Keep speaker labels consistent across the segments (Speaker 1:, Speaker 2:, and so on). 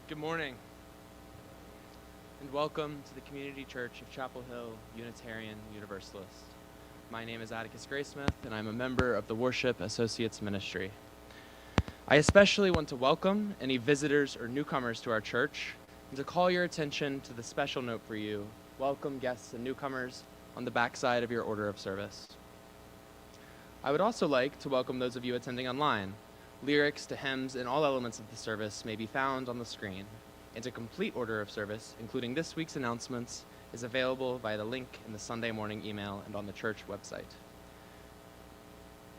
Speaker 1: Good morning, and welcome to the Community Church of Chapel Hill Unitarian Universalist. My name is Atticus Graysmith, and I'm a member of the Worship Associates Ministry. I especially want to welcome any visitors or newcomers to our church, and to call your attention to the special note for you, welcome guests and newcomers, on the backside of your order of service. I would also like to welcome those of you attending online. Lyrics to hymns and all elements of the service may be found on the screen, and a complete order of service, including this week's announcements, is available via the link in the Sunday morning email and on the church website.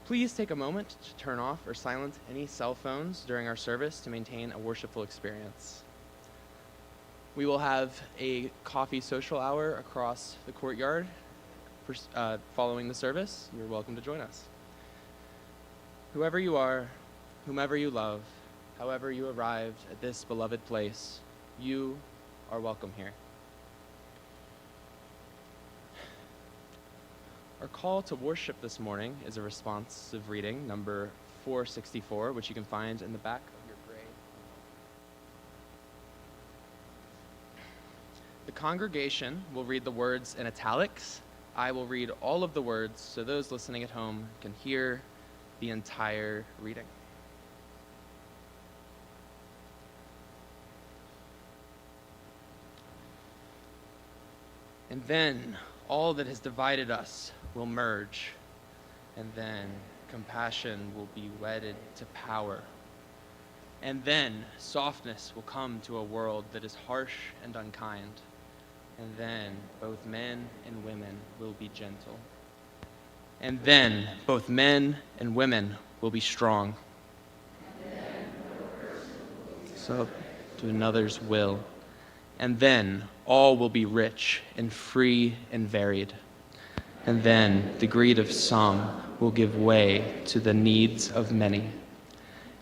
Speaker 1: Please take a moment to turn off or silence any cell phones during our service to maintain a worshipful experience. We will have a coffee social hour across the courtyard following the service. You're welcome to join us. Whoever you are, whomever you love, however you arrived at this beloved place, you are welcome here. Our call to worship this morning is a responsive reading, number 464, which you can find in the back of your gray. The congregation will read the words in italics. I will read all of the words so those listening at home can hear the entire reading. And then all that has divided us will merge, and then compassion will be wedded to power. And then softness will come to a world that is harsh and unkind. And then both men and women will be gentle. And then both men and women will be strong. So to another's will. And then all will be rich and free and varied. And then the greed of some will give way to the needs of many.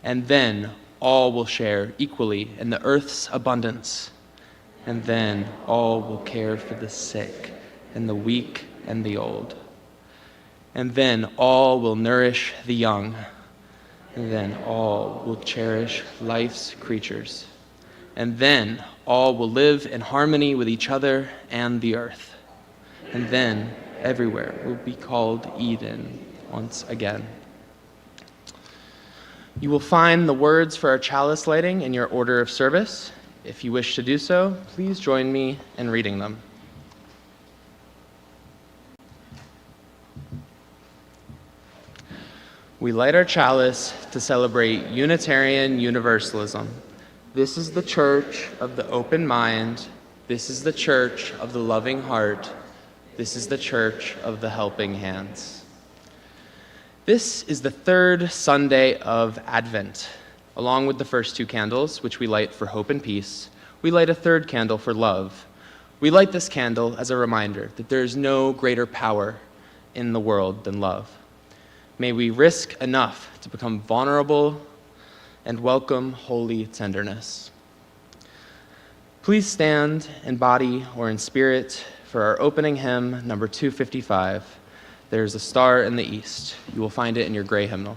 Speaker 1: And then all will share equally in the earth's abundance. And then all will care for the sick and the weak and the old. And then all will nourish the young. And then all will cherish life's creatures. And then all will live in harmony with each other and the earth. And then everywhere will be called Eden once again. You will find the words for our chalice lighting in your order of service. If you wish to do so, please join me in reading them. We light our chalice to celebrate Unitarian Universalism. This is the church of the open mind. This is the church of the loving heart. This is the church of the helping hands. This is the third Sunday of Advent. Along with the first two candles, which we light for hope and peace, we light a third candle for love. We light this candle as a reminder that there is no greater power in the world than love. May we risk enough to become vulnerable and welcome holy tenderness. Please stand in body or in spirit for our opening hymn, number 255, There's a Star in the East. You will find it in your gray hymnal.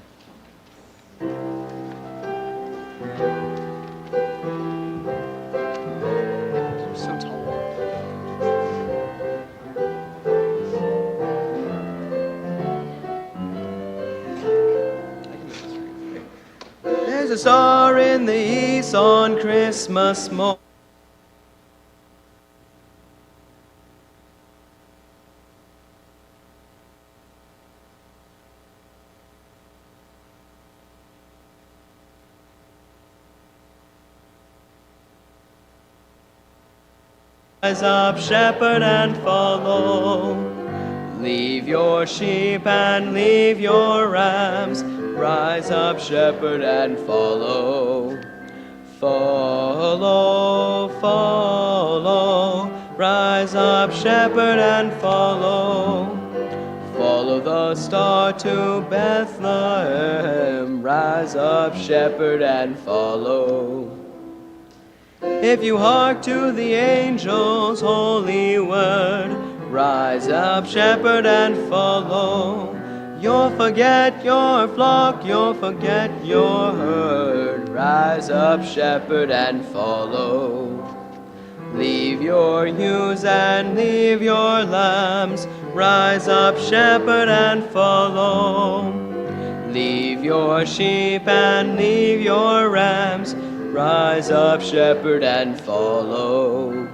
Speaker 2: There's a star in the east on Christmas morn. Rise up, shepherd, and follow. Leave your sheep and leave your rams. Rise up, shepherd, and follow. Follow, follow. Rise up, shepherd, and follow. Follow the star to Bethlehem. Rise up, shepherd, and follow. If you hark to the angel's holy word, rise up, shepherd, and follow. You'll forget your flock, you'll forget your herd. Rise up, shepherd, and follow. Leave your ewes and leave your lambs. Rise up, shepherd, and follow. Leave your sheep and leave your rams. Rise up, shepherd, and follow.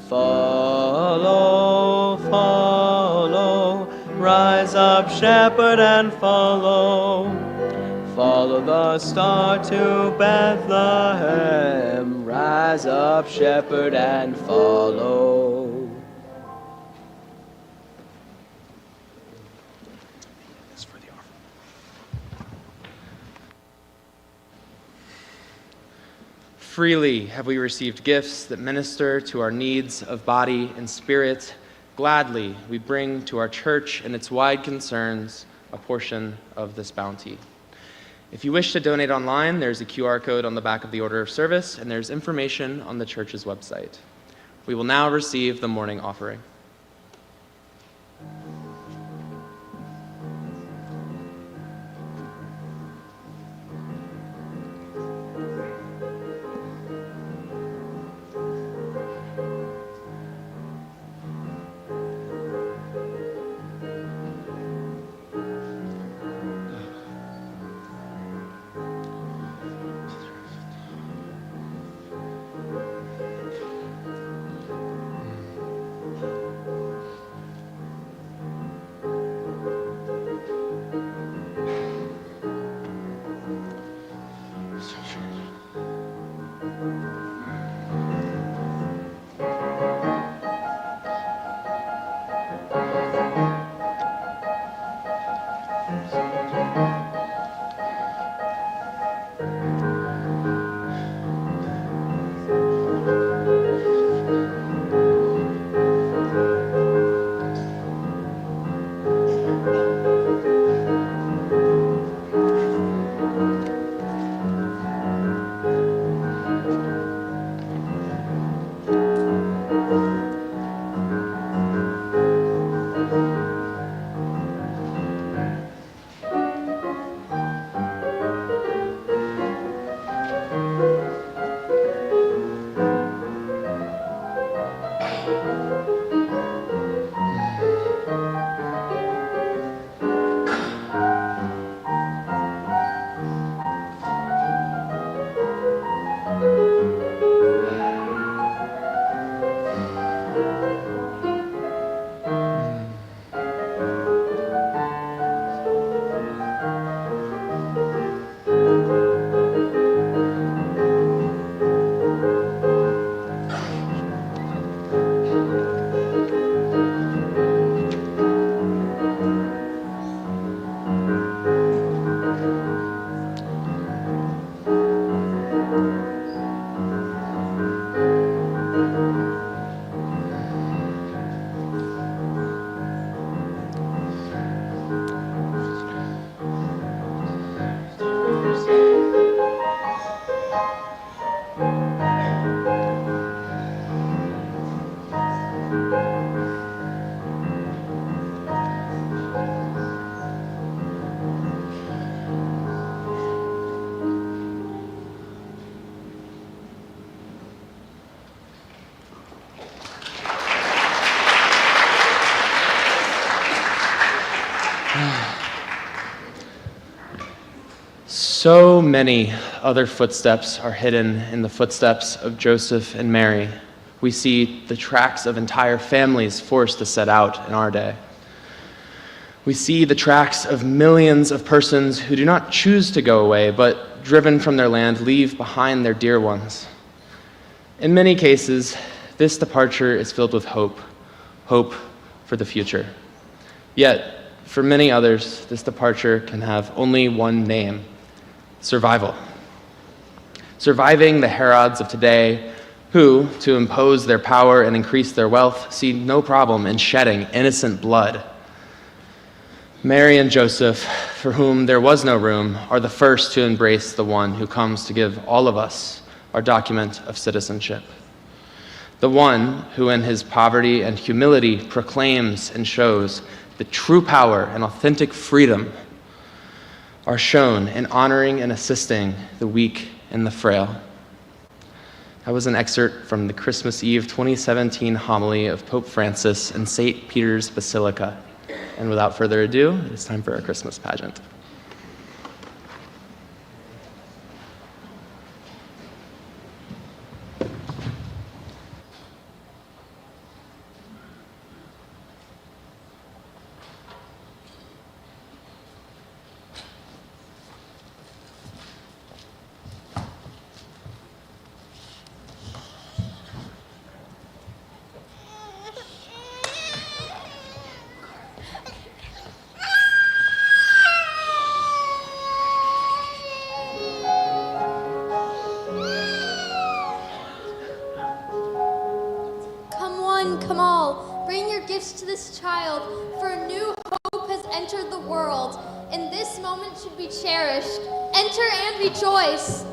Speaker 2: Follow, follow. Rise up, shepherd, and follow. Follow the star to Bethlehem. Rise up, shepherd, and follow.
Speaker 1: Freely have we received gifts that minister to our needs of body and spirit. Gladly we bring to our church and its wide concerns a portion of this bounty. If you wish to donate online, there's a QR code on the back of the order of service, and there's information on the church's website. We will now receive the morning offering. So many other footsteps are hidden in the footsteps of Joseph and Mary. We see the tracks of entire families forced to set out in our day. We see the tracks of millions of persons who do not choose to go away, but driven from their land, leave behind their dear ones. In many cases, this departure is filled with hope for the future. Yet, for many others, this departure can have only one name: survival. Surviving the Herods of today who, to impose their power and increase their wealth, see no problem in shedding innocent blood. Mary and Joseph, for whom there was no room, are the first to embrace the one who comes to give all of us our document of citizenship. The one who in his poverty and humility proclaims and shows the true power and authentic freedom are shown in honoring and assisting the weak and the frail. That was an excerpt from the Christmas Eve 2017 homily of Pope Francis in St. Peter's Basilica. And without further ado, it's time for our Christmas pageant.
Speaker 3: Come all, bring your gifts to this child, for a new hope has entered the world, and this moment should be cherished. Enter and rejoice.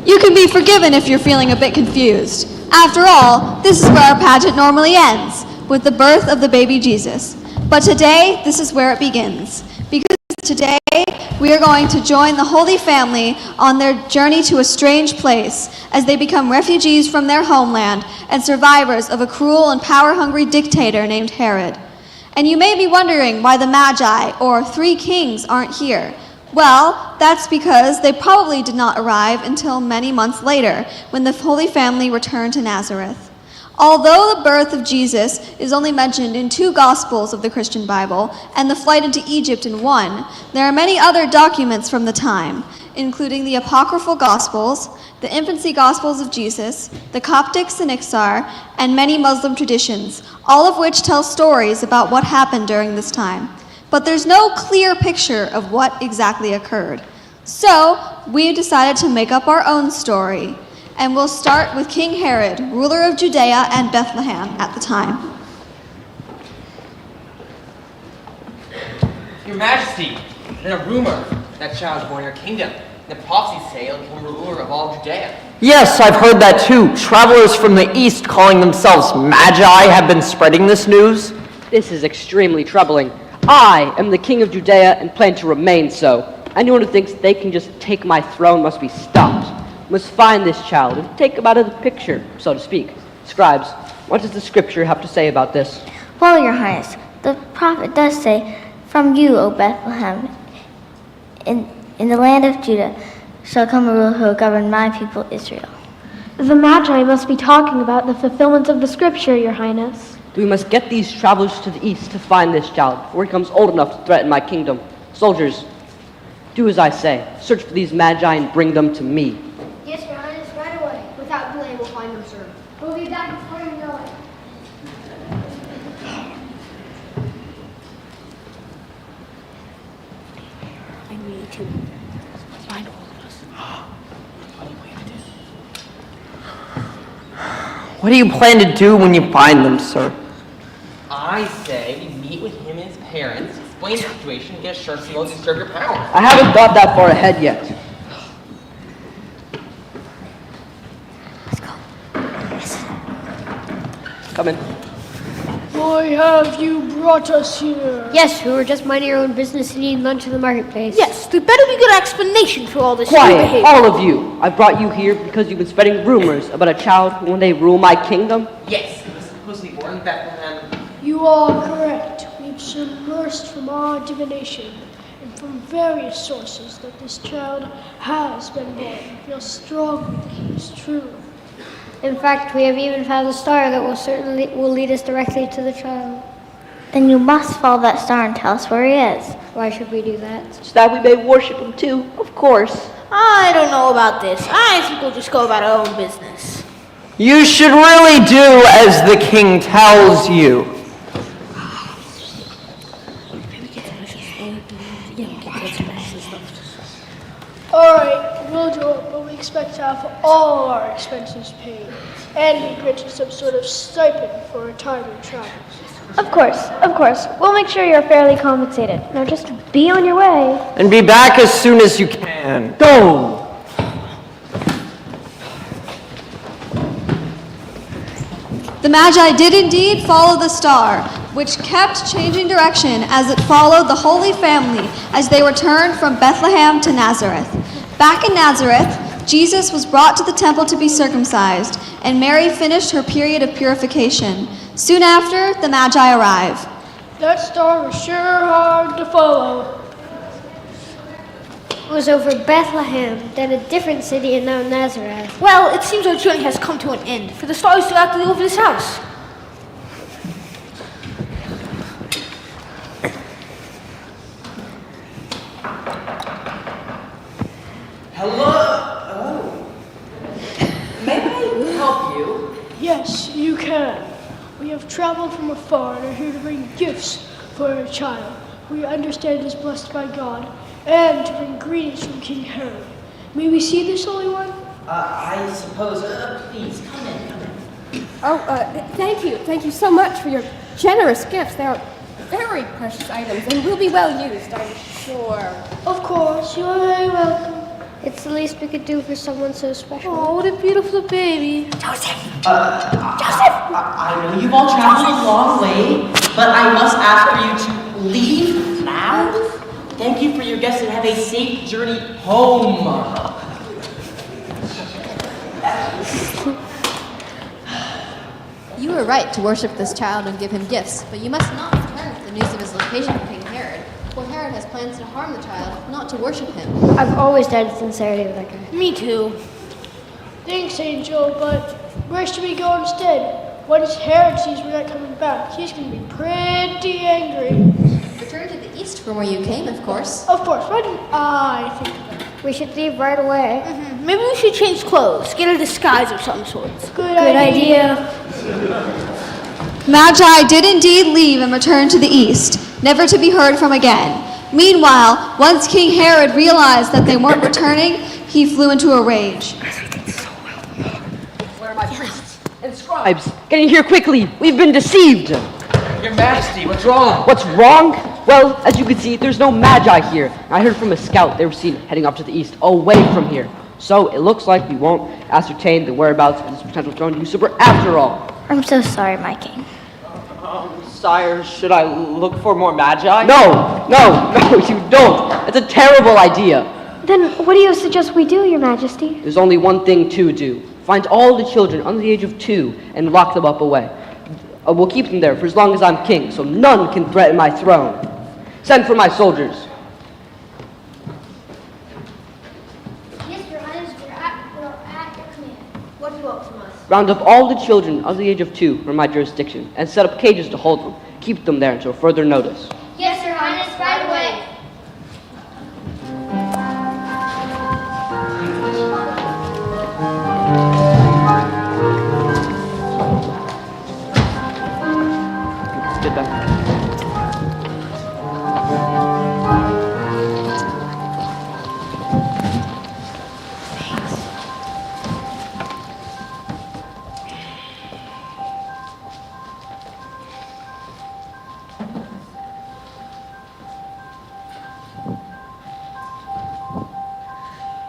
Speaker 4: You can be forgiven if you're feeling a bit confused. After all, this is where our pageant normally ends, with the birth of the baby Jesus. But today, this is where it begins. Because today, we are going to join the Holy Family on their journey to a strange place as they become refugees from their homeland and survivors of a cruel and power-hungry dictator named Herod. And you may be wondering why the Magi, or three kings, aren't here. Well, that's because they probably did not arrive until many months later, when the Holy Family returned to Nazareth. Although the birth of Jesus is only mentioned in 2 Gospels of the Christian Bible, and the flight into Egypt in 1, there are many other documents from the time, including the Apocryphal Gospels, the Infancy Gospels of Jesus, the Coptic Synaxar, and many Muslim traditions, all of which tell stories about what happened during this time. But there's no clear picture of what exactly occurred. So, we decided to make up our own story. And we'll start with King Herod, ruler of Judea and Bethlehem at the time.
Speaker 5: Your Majesty, there's a rumor that child is born in your kingdom. The prophecies say he'll become ruler of all Judea.
Speaker 6: Yes, I've heard that too. Travelers from the east calling themselves Magi have been spreading this news.
Speaker 7: This is extremely troubling. I am the king of Judea and plan to remain so. Anyone who thinks they can just take my throne must be stopped. Must find this child and take him out of the picture, so to speak. Scribes, what does the scripture have to say about this?
Speaker 8: Well, Your Highness, the prophet does say, "From you, O Bethlehem, in the land of Judah, shall come a ruler who will govern my people Israel."
Speaker 9: The Magi must be talking about the fulfillment of the scripture, Your Highness.
Speaker 7: We must get these travelers to the east to find this child before he becomes old enough to threaten my kingdom. Soldiers, do as I say. Search for these Magi and bring them to me.
Speaker 10: Yes, Your Highness, right away. Without delay, we'll find them, sir. We'll be back before you know it.
Speaker 8: I need to find all of us.
Speaker 6: What do you plan to do when you find them, sir?
Speaker 5: I say we meet with him and his parents, explain the situation, and get assurance you won't disturb your power.
Speaker 7: I haven't got that far ahead yet.
Speaker 8: Let's go.
Speaker 7: Come in.
Speaker 10: Why have you brought us here?
Speaker 9: Yes, we were just minding our own business and eating lunch in the marketplace.
Speaker 10: Yes, there better be good explanation for all this new
Speaker 7: Quiet,
Speaker 10: behavior.
Speaker 7: all of you. I brought you here because you've been spreading rumors about a child who one day rule my kingdom.
Speaker 5: Yes, he was supposedly born in Bethlehem.
Speaker 10: You are correct. We've submersed from our divination and from various sources that this child has been born. We feel strongly that he is true.
Speaker 9: In fact, we have even found a star that will lead us directly to the child.
Speaker 8: Then you must follow that star and tell us where he is.
Speaker 9: Why should we do that?
Speaker 7: So that we may worship him too, of course.
Speaker 10: I don't know about this. I think we'll just go about our own business.
Speaker 6: You should really do as the king tells you.
Speaker 10: All right, we'll do it, but we expect to have all our expenses paid and be granted some sort of stipend for our time in travel.
Speaker 9: Of course. We'll make sure you're fairly compensated. Now just be on your way.
Speaker 6: And be back as soon as you can. Go!
Speaker 4: The Magi did indeed follow the star, which kept changing direction as it followed the Holy Family as they returned from Bethlehem to Nazareth. Back in Nazareth, Jesus was brought to the temple to be circumcised, and Mary finished her period of purification. Soon after, the Magi arrive.
Speaker 10: That star was sure hard to follow.
Speaker 9: It was over Bethlehem, then a different city, and now Nazareth.
Speaker 10: Well, it seems our journey has come to an end, for the star is directly over this house.
Speaker 5: Hello? May I help you?
Speaker 10: Yes, you can. We have traveled from afar and are here to bring gifts for our child, who we understand is blessed by God, and to bring greetings from King Herod. May we see this Holy One?
Speaker 5: I suppose. Please, come in.
Speaker 11: Thank you. Thank you so much for your generous gifts. They are very precious items and will be well used, I'm sure.
Speaker 10: Of course, you are very welcome.
Speaker 9: It's the least we could do for someone so special.
Speaker 10: Oh, what a beautiful baby.
Speaker 5: I know you've all traveled a long way.
Speaker 12: but I must ask for you to leave now. Thank you for your guests and have a safe journey home.
Speaker 13: You were right to worship this child and give him gifts, but you must not return with the news of his location to King Herod, for Herod has plans to harm the child, not to worship him.
Speaker 9: I've always doubted the sincerity of that guy.
Speaker 10: Me too. Thanks, Angel, but where should we go instead? Once Herod sees we're not coming back, he's going to be pretty angry.
Speaker 13: Return to the east from where you came, of course.
Speaker 10: Of course. Why didn't I think of that?
Speaker 9: We should leave right away.
Speaker 11: Maybe we should change clothes, get a disguise of some sort.
Speaker 10: Good idea.
Speaker 4: Magi did indeed leave and return to the east, never to be heard from again. Meanwhile, once King Herod realized that they weren't returning, he flew into a rage.
Speaker 7: Where are my priests and scribes? Get in here quickly! We've been deceived!
Speaker 5: Your Majesty, what's wrong?
Speaker 7: What's wrong? Well, as you can see, there's no magi here. I heard from a scout they were seen heading up to the east, away from here. So it looks like we won't ascertain the whereabouts of this potential throne usurper after all.
Speaker 8: I'm so sorry, my king.
Speaker 6: Sire, should I look for more magi?
Speaker 7: No, you don't. That's a terrible idea.
Speaker 9: Then what do you suggest we do, Your Majesty?
Speaker 7: There's only one thing to do. Find all the children under the age of 2 and lock them up away. We'll keep them there for as long as I'm king, so none can threaten my throne. Send for my soldiers.
Speaker 9: Yes, Your Highness, we're at your command. What do you want from us?
Speaker 7: Round up all the children under the age of 2 from my jurisdiction and set up cages to hold them. Keep them there until further notice.
Speaker 9: Yes, Your Highness, right away.
Speaker 7: Get back.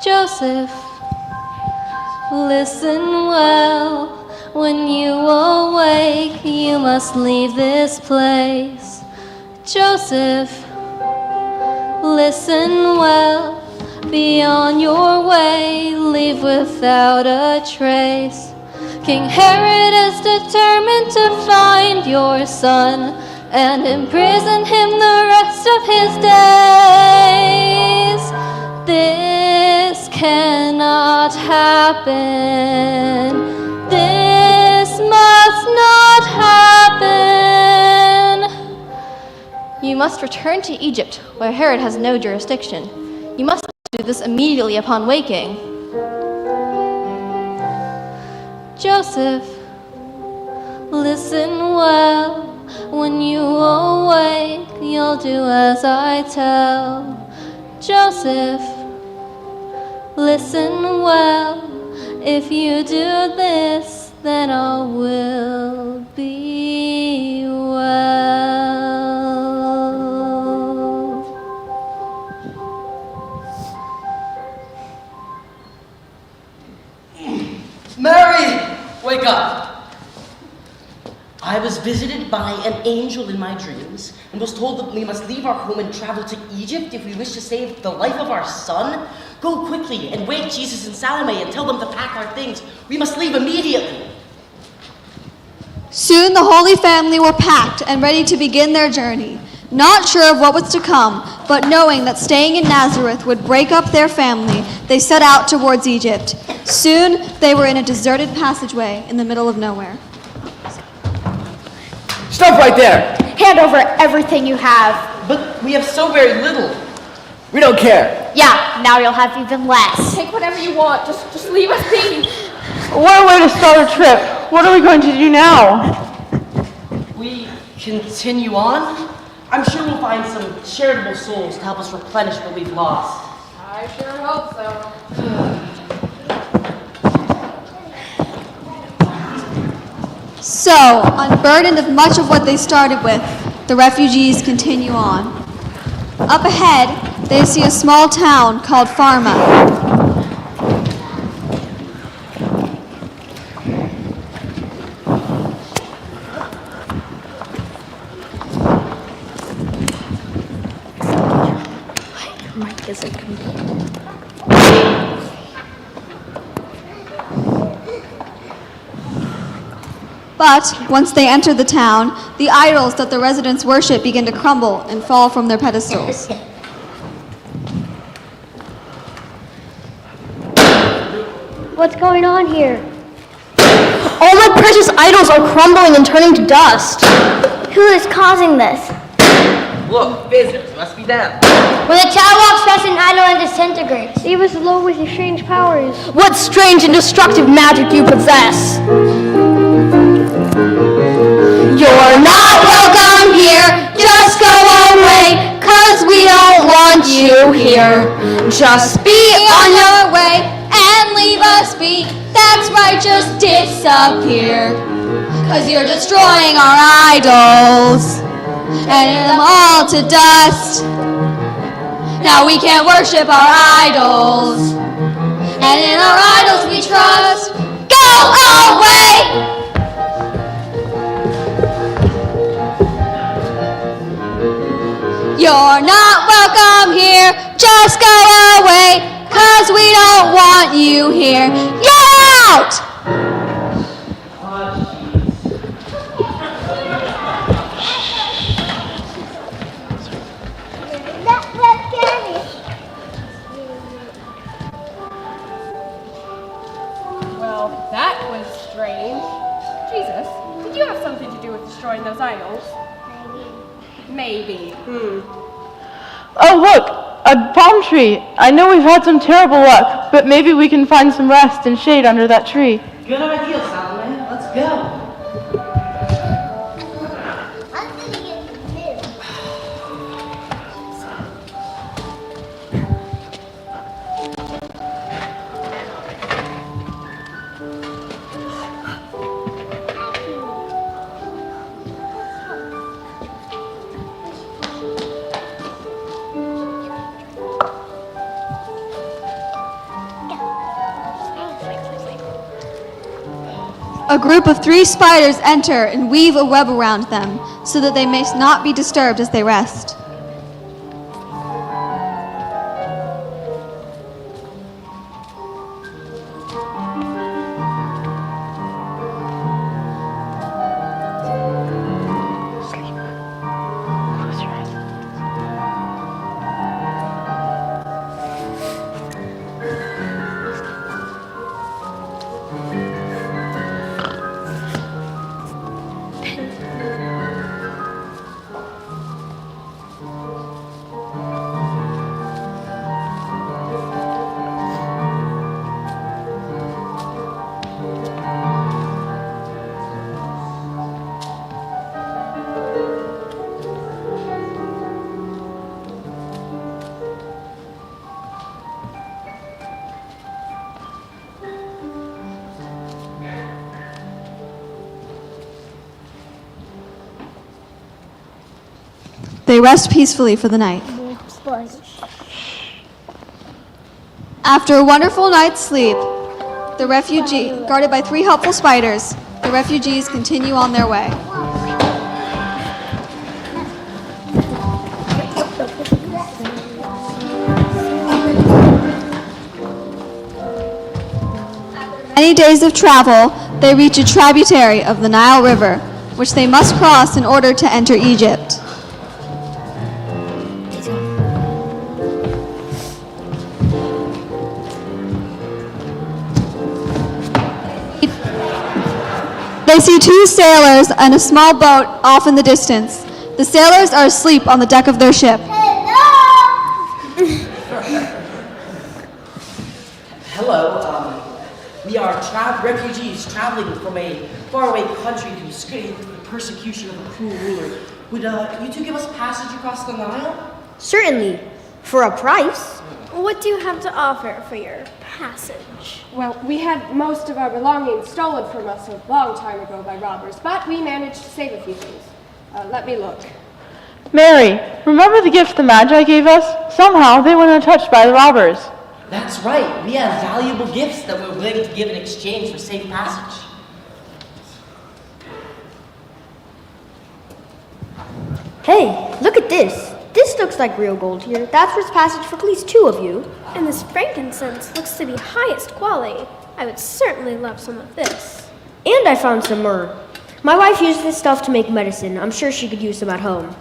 Speaker 3: Joseph, listen well. When you awake, you must leave this place. Joseph, listen well. Be on your way, leave without a trace. King Herod is determined to find your son and imprison him the rest of his days. This cannot happen. This must not happen. You must return to Egypt, where Herod has no jurisdiction. You must do this immediately upon waking. Joseph, listen well. When you awake, you'll do as I tell. Joseph, listen well. If you do this, then all will be well.
Speaker 12: Mary, wake up. I was visited by an angel in my dreams and was told that we must leave our home and travel to Egypt if we wish to save the life of our son. Go quickly and wake Jesus and Salome and tell them to pack our things. We must leave immediately.
Speaker 4: Soon the Holy Family were packed and ready to begin their journey, not sure of what was to come, but knowing that staying in Nazareth would break up their family, they set out towards Egypt. Soon they were in a deserted passageway in the middle of nowhere.
Speaker 5: Stop right there!
Speaker 11: Hand over everything you have.
Speaker 12: But we have so very little.
Speaker 5: We don't care.
Speaker 11: Yeah, now you'll have even less.
Speaker 10: Take whatever you want. Just leave us be.
Speaker 6: What a way to start a trip. What are we going to do now?
Speaker 12: We continue on. I'm sure we'll find some charitable souls to help us replenish what we've lost.
Speaker 10: I sure hope so.
Speaker 4: So, unburdened of much of what they started with, the refugees continue on. Up ahead, they see a small town called Pharma.
Speaker 8: as it can be.
Speaker 4: But once they enter the town, the idols that the residents worship begin to crumble and fall from their pedestals.
Speaker 9: What's going on here?
Speaker 8: All my precious idols are crumbling and turning to dust. Who is causing this?
Speaker 5: Look, visitors, must be them.
Speaker 9: When a child walks past an idol and disintegrates. Leave us alone with your strange powers.
Speaker 8: What strange and destructive magic you possess? You're not welcome here. Just go away, 'cause we don't want you here. Just be on your way and leave us be. That's right, just disappear. 'Cause you're destroying our idols and them all to dust. Now we can't worship our idols, and in our idols we trust. Go away! You're not welcome here. Just go away, 'cause we don't want you here. Get out!
Speaker 11: Well, that was strange. Jesus, did you have something to do with destroying those idols? Maybe.
Speaker 14: Oh, look! A palm tree! I know we've had some terrible luck, but maybe we can find some rest and shade under that tree.
Speaker 12: Good idea, Solomon. Let's go.
Speaker 4: A group of 3 spiders enter and weave a web around them so that they may not be disturbed as they rest. They rest peacefully for the night. After a wonderful night's sleep, the refugee, guarded by 3 helpful spiders, the refugees continue on their way. After many days of travel, they reach a tributary of the Nile River, which they must cross in order to enter Egypt. They see 2 sailors and a small boat off in the distance. The sailors are asleep on the deck of their ship.
Speaker 12: Hello, we are refugees traveling from a faraway country to escape the persecution of a cruel ruler. Would you 2 give us passage across the Nile?
Speaker 8: Certainly, for a price.
Speaker 10: What do you have to offer for your passage?
Speaker 11: Well, we had most of our belongings stolen from us a long time ago by robbers, but we managed to save a few things. Let me look.
Speaker 14: Mary, remember the gift the Magi gave us? Somehow they went untouched by the robbers.
Speaker 12: That's right. We have valuable gifts that we're willing to give in exchange for safe passage.
Speaker 8: Hey, look at this.
Speaker 15: This looks like real gold here. That's worth passage for at least 2 of you.
Speaker 16: And this frankincense looks to be highest quality. I would certainly love some of this.
Speaker 15: And I found some myrrh. My wife used this stuff to make medicine. I'm sure she could use some at home.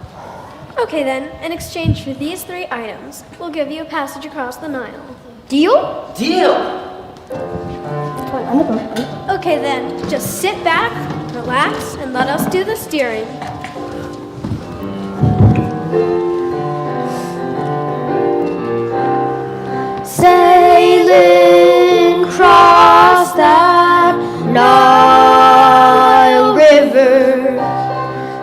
Speaker 16: Okay then, in exchange for these 3 items, we'll give you a passage across the Nile.
Speaker 15: Deal?
Speaker 12: Deal!
Speaker 16: Okay then, just sit back, relax, and let us do the steering.
Speaker 15: Sailing across that Nile River,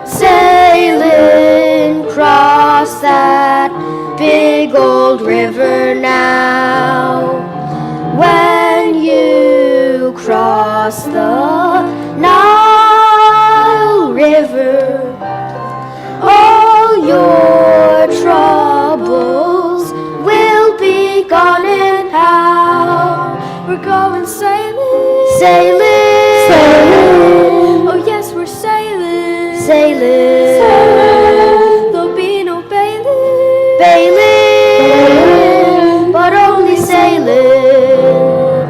Speaker 15: sailing across that big old river now. When you cross the Nile River, all your troubles will be gone. And how
Speaker 16: we're going sailing,
Speaker 15: sailing,
Speaker 16: sailing. Oh yes, we're sailing,
Speaker 15: sailing,
Speaker 16: sailing. There'll be no bailing,
Speaker 15: bailing, but only sailing.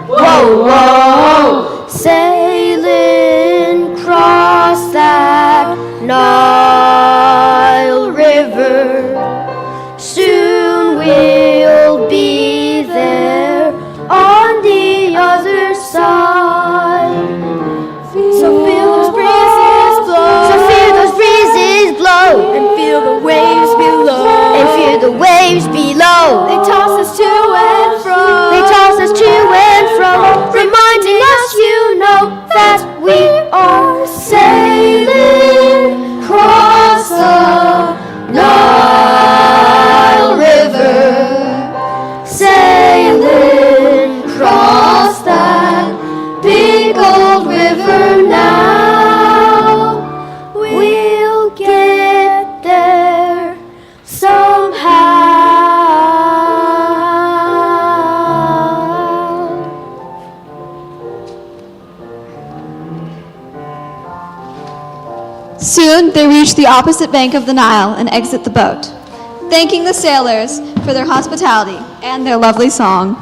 Speaker 15: Whoa, whoa, sailing across that Nile River. Soon we'll be there on the other side.
Speaker 16: So feel those breezes blow,
Speaker 15: so feel those breezes blow,
Speaker 16: and feel the waves below,
Speaker 15: and feel the waves below.
Speaker 16: They toss us to and fro,
Speaker 15: they toss us to and fro, reminding us, you know, that we are sailing across the Nile River, sailing across that big old river now. We'll get there somehow.
Speaker 4: Soon they reach the opposite bank of the Nile and exit the boat, thanking the sailors for their hospitality and their lovely song.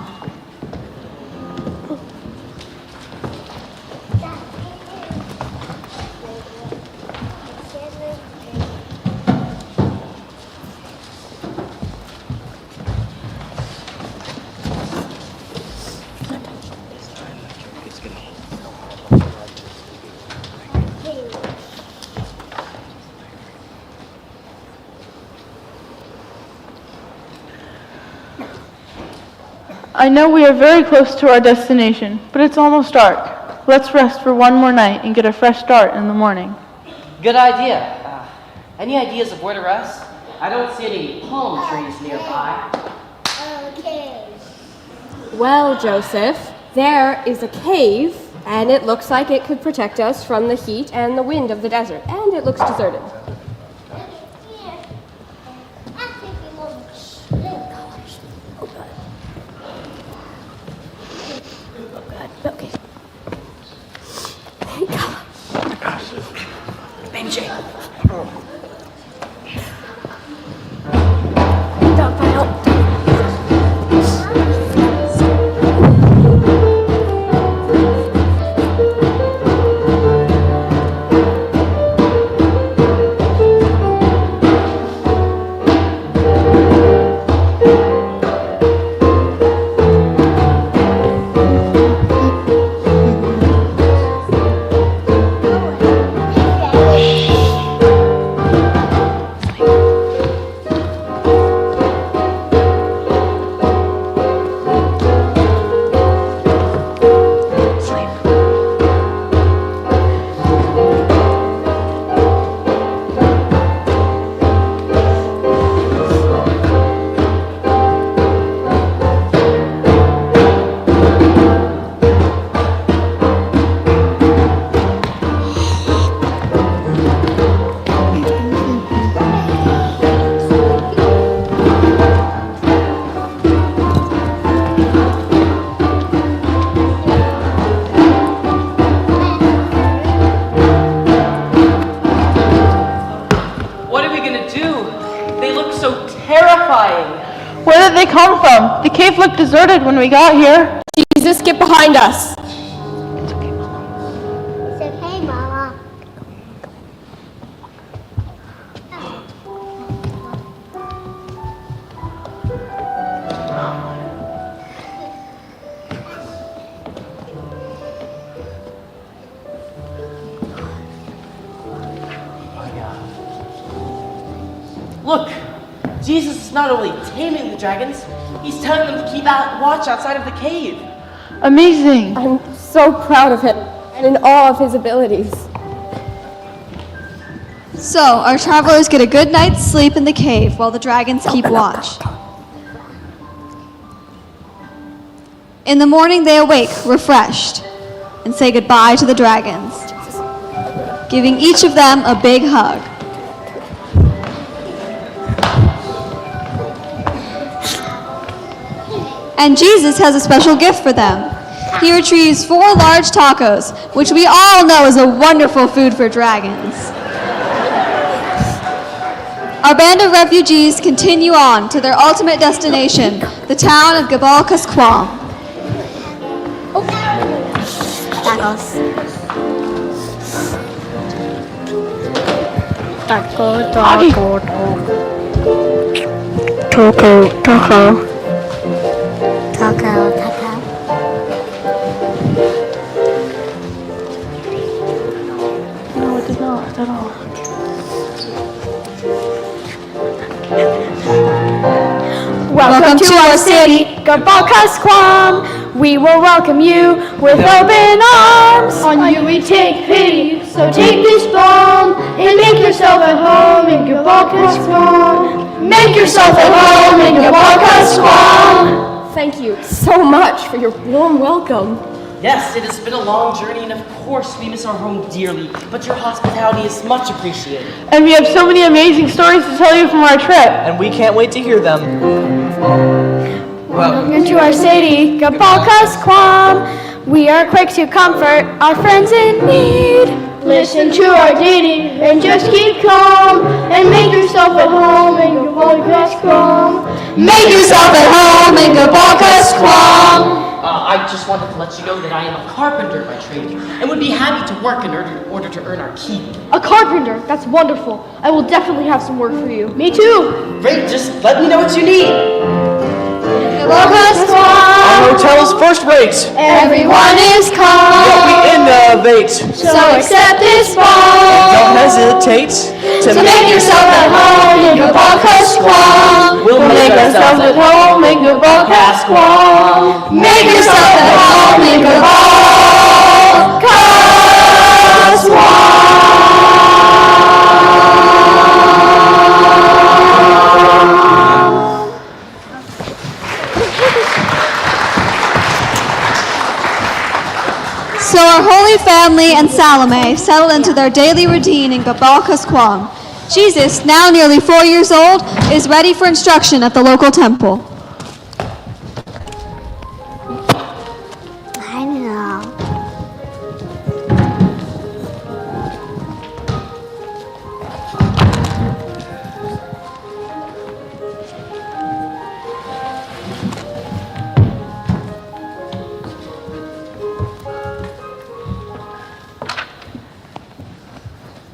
Speaker 14: I know we are very close to our destination, but it's almost dark. Let's rest for one more night and get a fresh start in the morning.
Speaker 12: Good idea. Any ideas of where to rest? I don't see any palm trees nearby.
Speaker 11: Okay. Well, Joseph, there is a cave, and it looks like it could protect us from the heat and the wind of the desert, and it looks deserted.
Speaker 15: Okay.
Speaker 12: Benji. terrifying.
Speaker 14: Where did they come from? The cave looked deserted when we got here.
Speaker 11: Jesus, get behind us.
Speaker 9: It's okay, Mama.
Speaker 12: Look, Jesus is not only taming the dragons, he's telling them to keep watch outside of the cave.
Speaker 14: Amazing.
Speaker 11: I'm so proud of him and in awe of his abilities.
Speaker 4: So, our travelers get a good night's sleep in the cave while the dragons keep watch. In the morning, they awake, refreshed, and say goodbye to the dragons, giving each of them a big hug. And Jesus has a special gift for them. He retrieves 4 large tacos, which we all know is a wonderful food for dragons. Our band of refugees continue on to their ultimate destination, the town of Gabalcasquam.
Speaker 8: Tacos. Taco, taco, taco. Taco, taco.
Speaker 14: No, it did not at all.
Speaker 15: Welcome to our city, Gabalcasquam. We will welcome you with open arms.
Speaker 10: On you we take pity, so take this balm and make yourself at home in Gabalcasquam.
Speaker 15: Make yourself at home in Gabalcasquam.
Speaker 11: Thank you so much for your warm welcome.
Speaker 12: Yes, it has been a long journey, and of course we miss our home dearly, but your hospitality is much appreciated.
Speaker 14: And we have so many amazing stories to tell you from our trip.
Speaker 2: And we can't wait to hear them.
Speaker 15: Welcome to our city, Gabalcasquam. We are quick to comfort our friends in need.
Speaker 10: Listen to our ditty and just keep calm and make yourself at home in Gabalcasquam.
Speaker 15: Make yourself at home in Gabalcasquam.
Speaker 12: I just wanted to let you know that I am a carpenter by trade and would be happy to work in order to earn our keep.
Speaker 10: A carpenter, that's wonderful. I will definitely have some work for you. Me too.
Speaker 12: Great, just let me know what you need.
Speaker 15: Gabalcasquam.
Speaker 2: Our hotel is first rate.
Speaker 15: Everyone is calm.
Speaker 2: Yet we innovate.
Speaker 15: So accept this balm.
Speaker 2: Don't hesitate
Speaker 15: To make yourself at home in Gabalcasquam.
Speaker 2: We'll make ourselves at home in Gabalcasquam.
Speaker 15: Make yourself at home in
Speaker 4: So our Holy Family and Salome settled into their daily routine in Gabalcasquam. Jesus, now nearly 4 years old, is ready for instruction at the local temple.
Speaker 8: I know.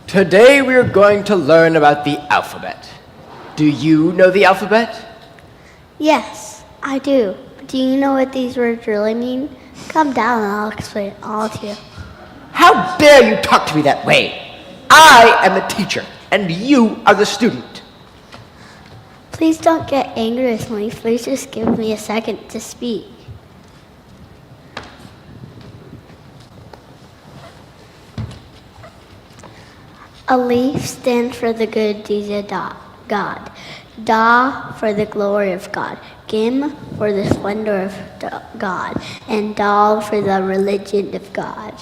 Speaker 2: Today we are going to learn about the alphabet. Do you know the alphabet?
Speaker 8: Yes, I do. Do you know what these words really mean? Come down and I'll explain it all to you.
Speaker 2: How dare you talk to me that way? I am the teacher, and you are the student.
Speaker 8: Please don't get angry with me. Please just give me a second to speak. Alif stands for the good deeds of God. Da for the glory of God. Gim for the splendor of God. And Dal for the religion of God.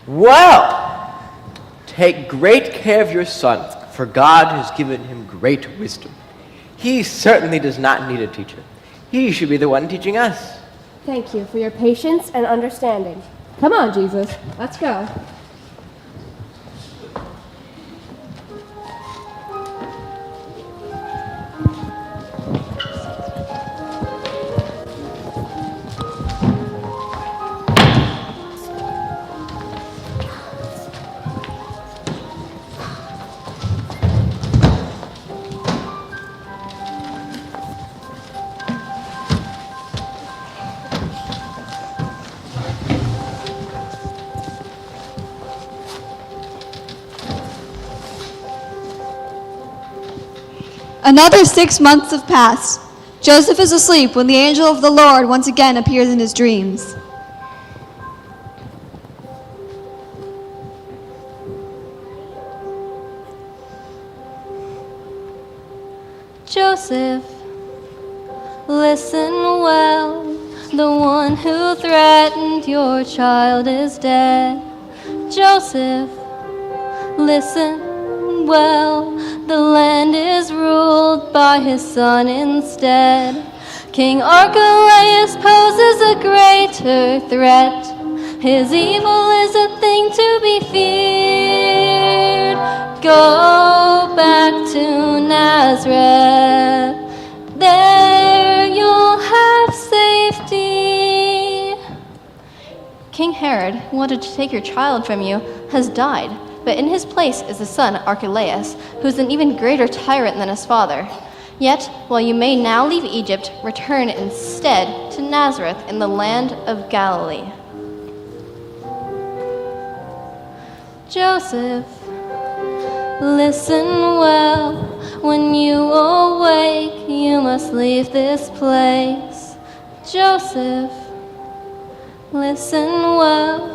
Speaker 2: Well, take great care of your son, for God has given him great wisdom. He certainly does not need a teacher. He should be the one teaching us.
Speaker 11: Thank you for your patience and understanding. Come on, Jesus. Let's go.
Speaker 4: Another 6 months have passed. Joseph is asleep when the angel of the Lord once again appears in his dreams.
Speaker 3: Joseph, listen well. The one who threatened your child is dead. Joseph, listen well. The land is ruled by his son instead. King Archelaus poses a greater threat. His evil is a thing to be feared. Go back to Nazareth. There you'll have safety.
Speaker 13: King Herod, who wanted to take your child from you, has died, but in his place is his son Archelaus, who is an even greater tyrant than his father. Yet, while you may now leave Egypt, return instead to Nazareth in the land of Galilee.
Speaker 3: Joseph, listen well. When you awake, you must leave this place. Joseph, listen well.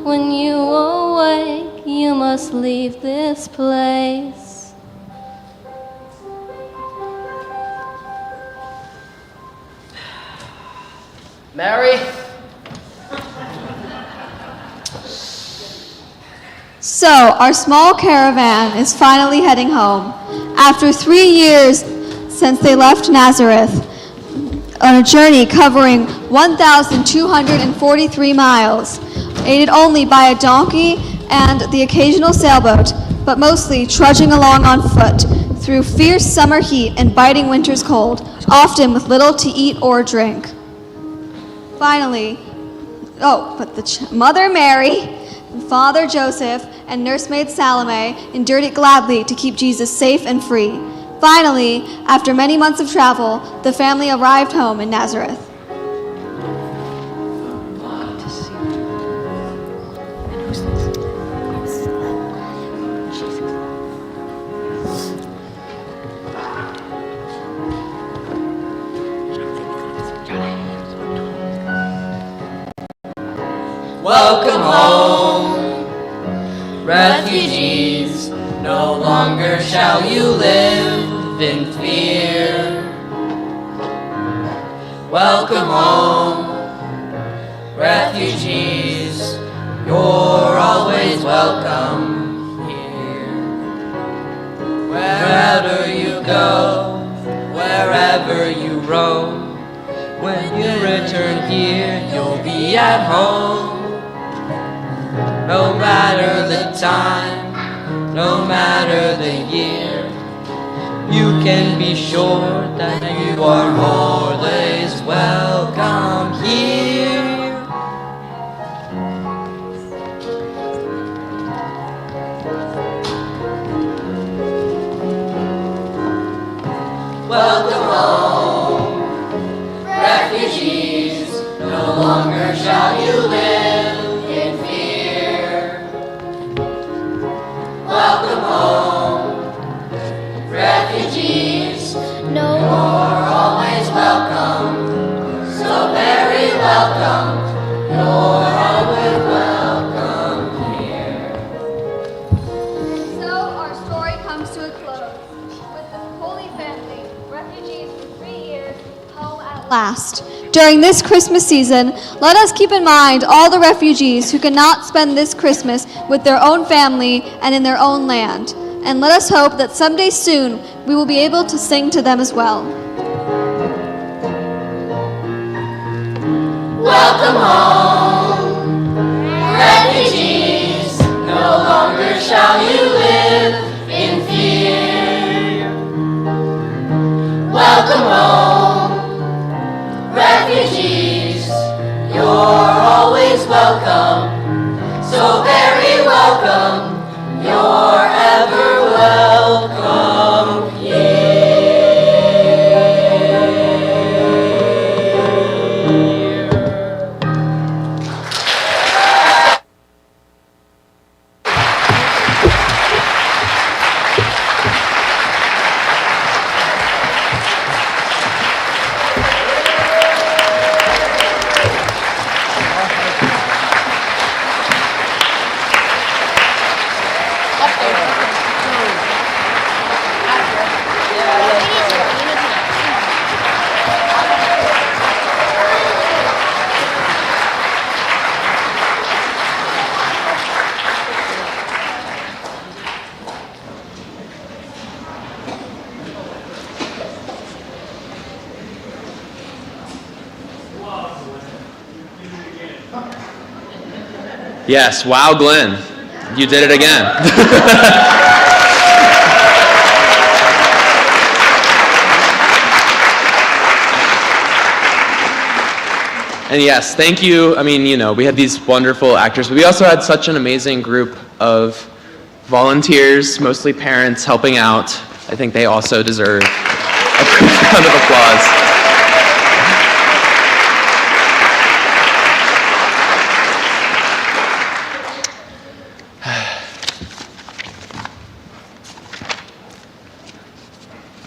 Speaker 3: When you awake, you must leave this place.
Speaker 5: Mary?
Speaker 4: So, our small caravan is finally heading home. After 3 years since they left Nazareth, on a journey covering 1,243 miles, aided only by a donkey and the occasional sailboat, but mostly trudging along on foot through fierce summer heat and biting winter's cold, often with little to eat or drink. Finally, Mother Mary, Father Joseph, and nursemaid Salome endured it gladly to keep Jesus safe and free. Finally, after many months of travel, the family arrived home in Nazareth.
Speaker 2: Welcome home, refugees. No longer shall you live in fear. Welcome home, refugees. You're always welcome here. Wherever you go, wherever you roam, when you return here, you'll be at home. No matter the time, no matter the year, you can be sure that you are always welcome here. Welcome home, refugees. No longer shall you live in fear. Welcome home, refugees. No, you're always welcome, so very welcome. You're always welcome here.
Speaker 4: So our story comes to a close with the Holy Family, refugees for 3 years, home at last. During this Christmas season, let us keep in mind all the refugees who cannot spend this Christmas with their own family and in their own land. And let us hope that someday soon we will be able to sing to them as well.
Speaker 2: Welcome home, refugees. No longer shall you live in fear. Welcome home, refugees. You're always welcome, so very welcome. You're ever welcome here.
Speaker 1: Yes, wow, Glenn. You did it again. And yes, thank you. I mean, we had these wonderful actors, but we also had such an amazing group of volunteers, mostly parents, helping out. I think they also deserve a quick round of applause.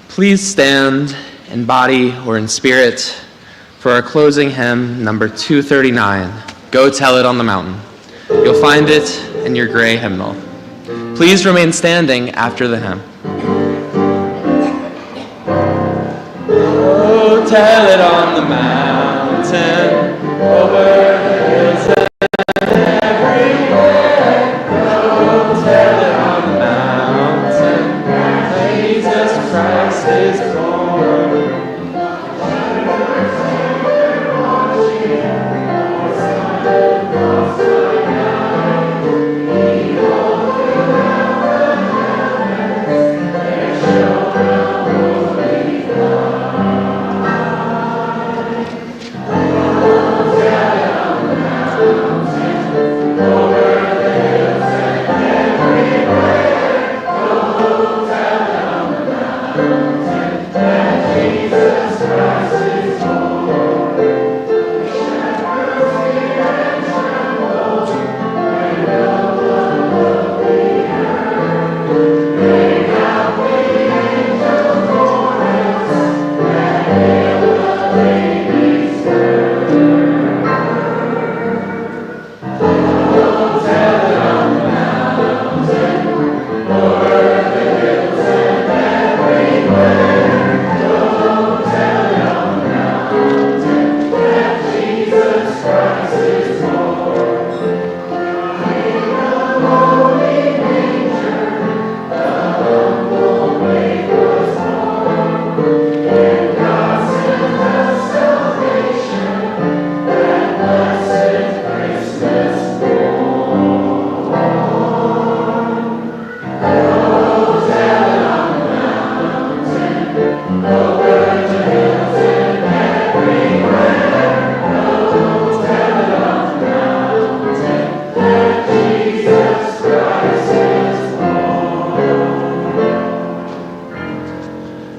Speaker 1: Please stand in body or in spirit for our closing hymn, number 239, Go Tell It on the Mountain. You'll find it in your gray hymnal. Please remain standing after the hymn. Go tell it on the mountain, over the hills and everywhere. Go tell it on the mountain, that Jesus Christ is born.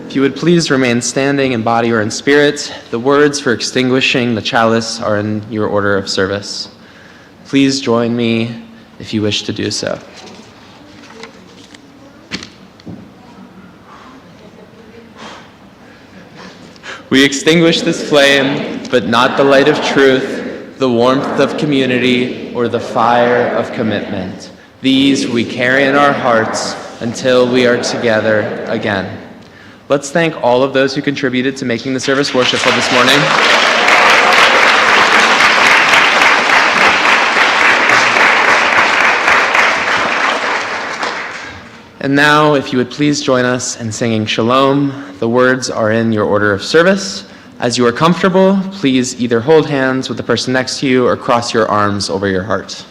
Speaker 1: If you would please remain standing in body or in spirit, the words for extinguishing the chalice are in your order of service. Please join me if you wish to do so. We extinguish this flame, but not the light of truth, the warmth of community, or the fire of commitment. These we carry in our hearts until we are together again. Let's thank all of those who contributed to making the service worshipful this morning. And now, if you would please join us in singing Shalom. The words are in your order of service. As you are comfortable, please either hold hands with the person next to you or cross your arms over your heart.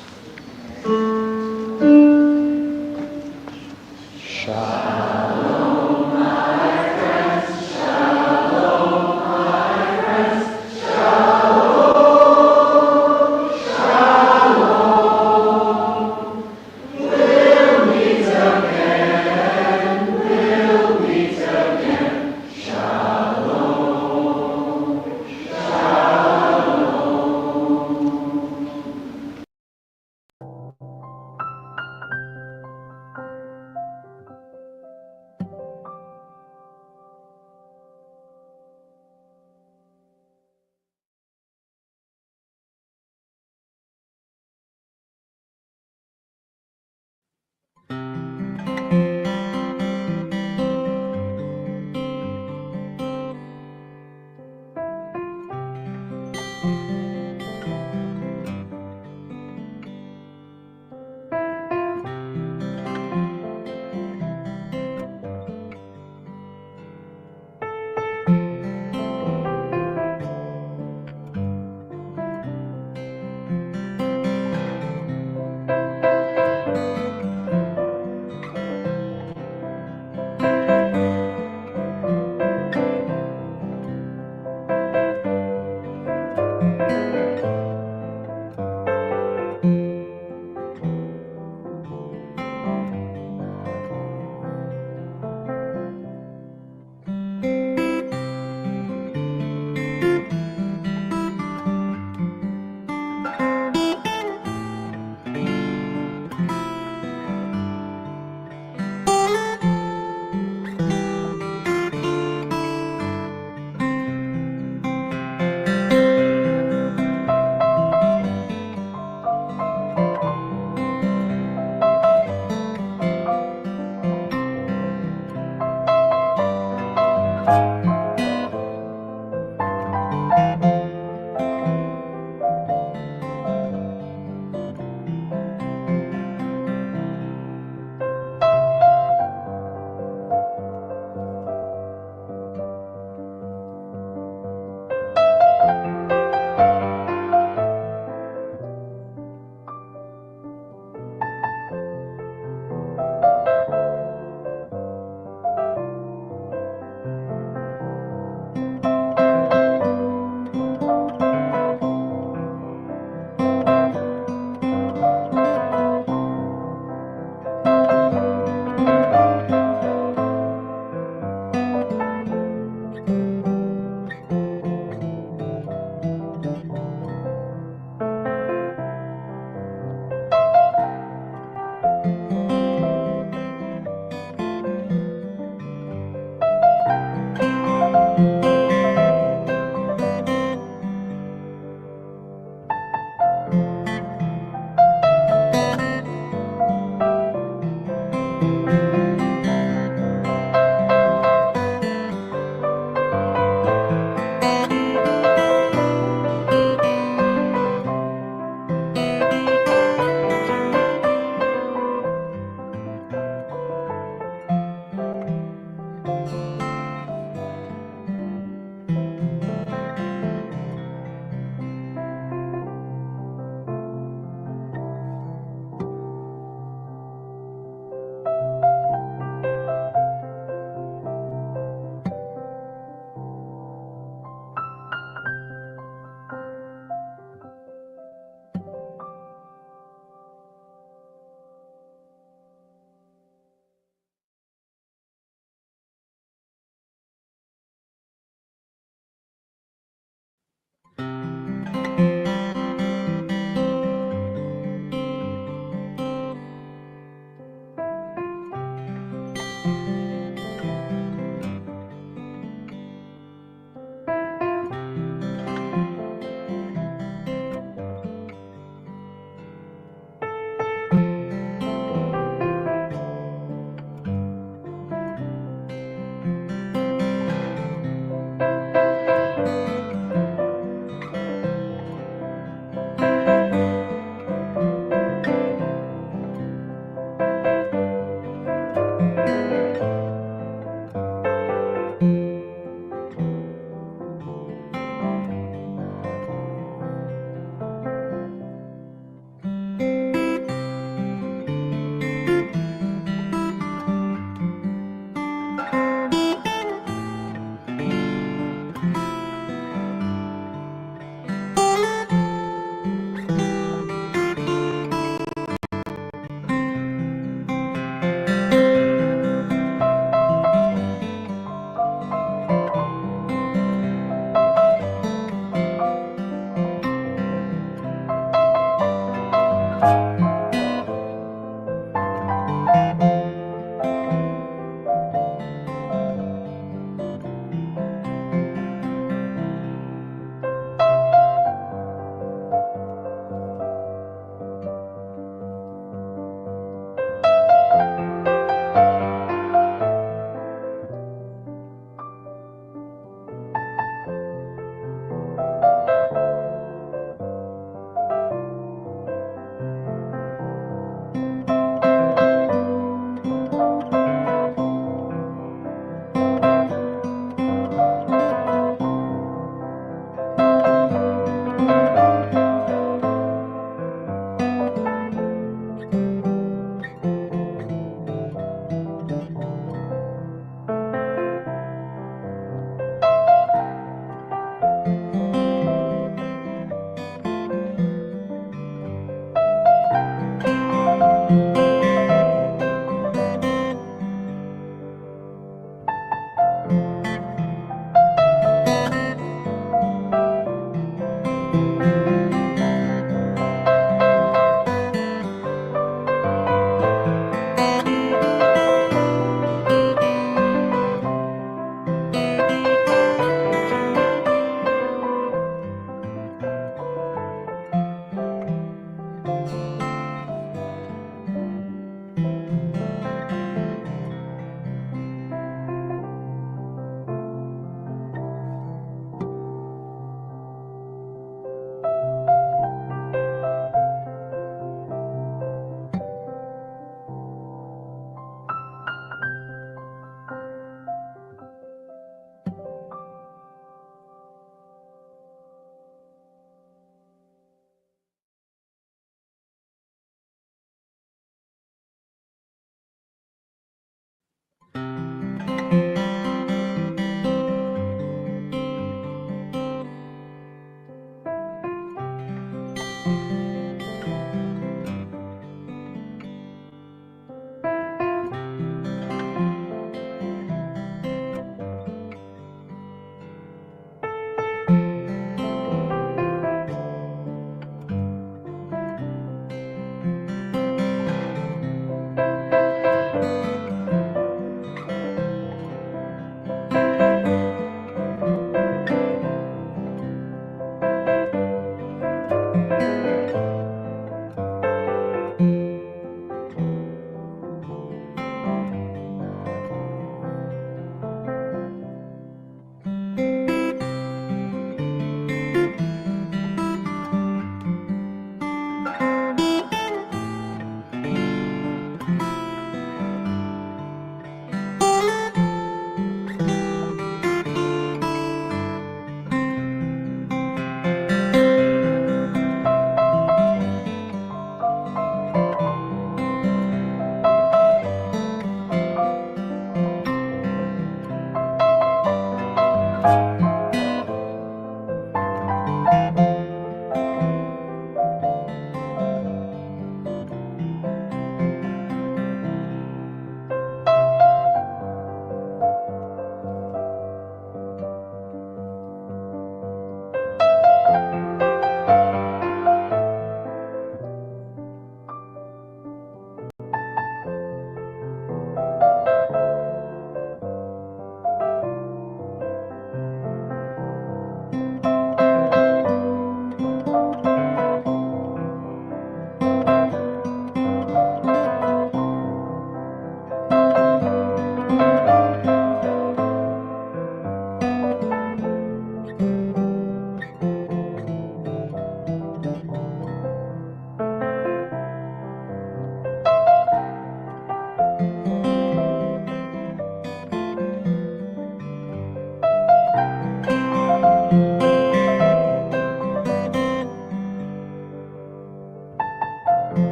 Speaker 15: Thank you.